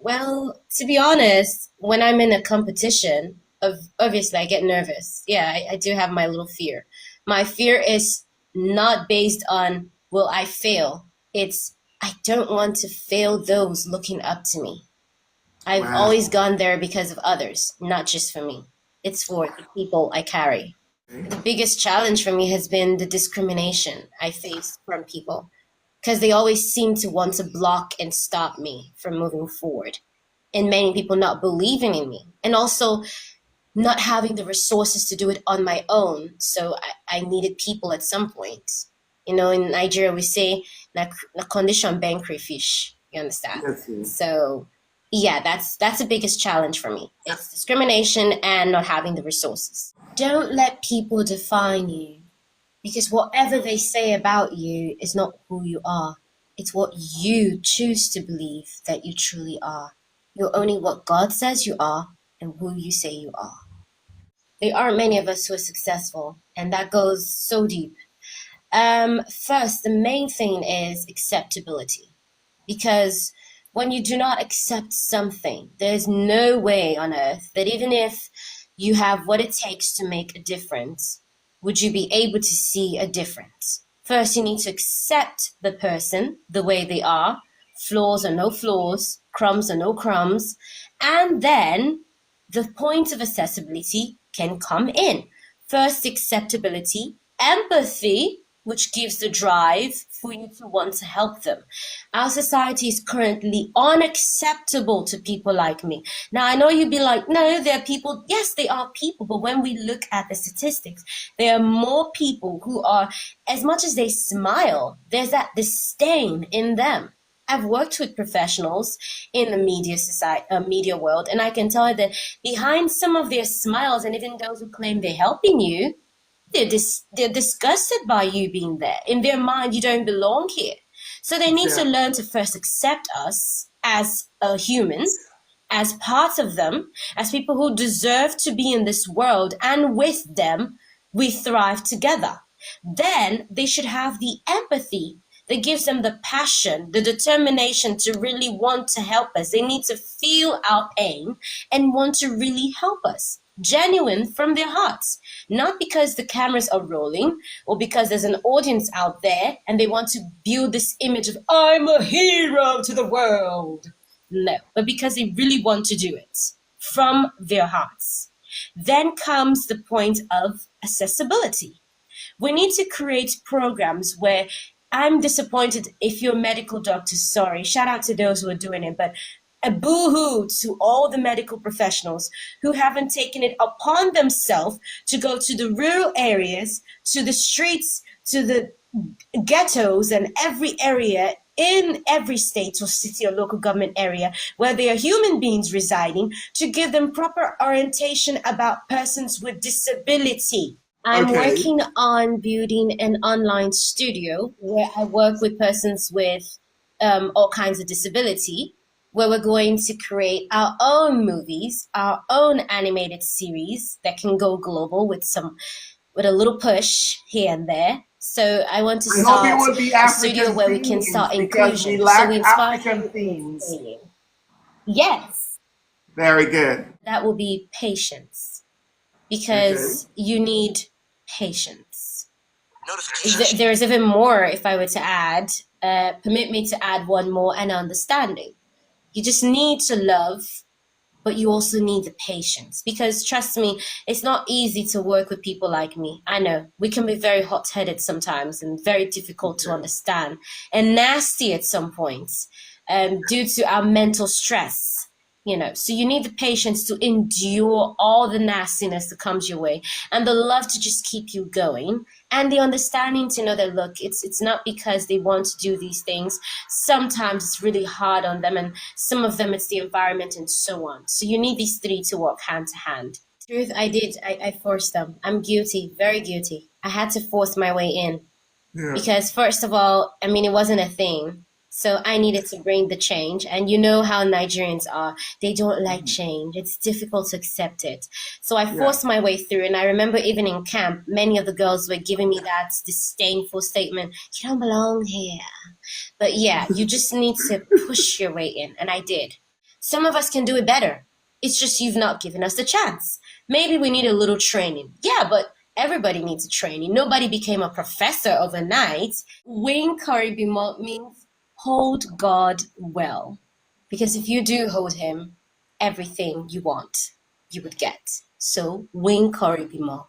Well, to be honest, when I'm in a competition, obviously I get nervous. Yeah, I do have my little fear. My fear is not based on will I fail? It's I don't want to fail those looking up to me. I've always Wow. gone there because of others, not just for me. It's for the people I carry. Okay. The biggest challenge for me has been the discrimination I face from people because they always seem to want to block and stop me from moving forward. And many people not believing in me. And also not having the resources to do it on my own. So I needed people at some point. You know, in Nigeria, we say, na condition bank crayfish. You understand? Yes, yes. So, yeah, that's the biggest challenge for me. It's discrimination and not having the resources. Don't let people define you because whatever they say about you is not who you are. It's what you choose to believe that you truly are. You're only what God says you are and who you say you are. There aren't many of us who are successful, and that goes so deep. First, the main thing is acceptability, because when you do not accept something, there's no way on earth that even if you have what it takes to make a difference, would you be able to see a difference. First, you need to accept the person the way they are, flaws or no flaws, crumbs or no crumbs, and then the point of accessibility can come in. First, acceptability, empathy, which gives the drive for you to want to help them. Our society is currently unacceptable to people like me. Now, I know you'd be like, no, there are people. Yes, they are people. But when we look at the statistics, there are more people who are, as much as they smile, there's that disdain in them. I've worked with professionals in the media world, and I can tell you that behind some of their smiles, and even those who claim they're helping you, they're disgusted by you being there. In their mind, you don't belong here. So they need to Exactly. learn to first accept us as humans, as parts of them, as people who deserve to be in this world, and with them, we thrive together. Then they should have the empathy that gives them the passion, the determination to really want to help us. They need to feel our pain and want to really help us. Genuine from their hearts, not because the cameras are rolling or because there's an audience out there and they want to build this image of I'm a hero to the world. No, but because they really want to do it from their hearts. Then comes the point of accessibility. We need to create programs where I'm disappointed if you're a medical doctor, sorry, shout out to those who are doing it, but a boo-hoo to all the medical professionals who haven't taken it upon themselves to go to the rural areas, to the streets, to the ghettos and every area in every state or city or local government area where there are human beings residing to give them proper orientation about persons with disability. I'm Okay. working on building an online studio where I work with persons with all kinds of disability, where we're going to create our own movies, our own animated series that can go global with a little push here and there. So I want to I hope it start will be a studio African where we can themes start because we inclusion. So we lack inspire African people with themes. singing. Yes, Very good. that will be patience Okay. because you need patience. There's even more if I were to add. Permit me to add one more, and understanding. You just need to love, but you also need the patience because trust me, it's not easy to work with people like me. I know we can be very hot-headed sometimes and very difficult to Okay. understand and nasty at some points due to our mental stress. So you need the patience to endure all the nastiness that comes your way and the love to just keep you going and the understanding to know that, look, it's not because they want to do these things. Sometimes it's really hard on them, and some of them it's the environment and so on. So you need these three to work hand to hand. Truth, I did. I forced them. I'm guilty, very guilty. I had to force my way in Yeah. because first of all, I mean, it wasn't a thing. So I needed to bring the change. And you know how Nigerians are. They don't like change. It's difficult to accept it. So I Yeah. forced my way through. And I remember even in camp, many of the girls were giving me that disdainful statement, you don't belong here. But yeah, you just need to push your way in. And I did. Some of us can do it better. It's just you've not given us the chance. Maybe we need a little training. Yeah, but everybody needs a training. Nobody became a professor overnight. Wing Koribimo means hold God well. Because if you do hold him, everything you want, you would get. So, Wing Koribimo.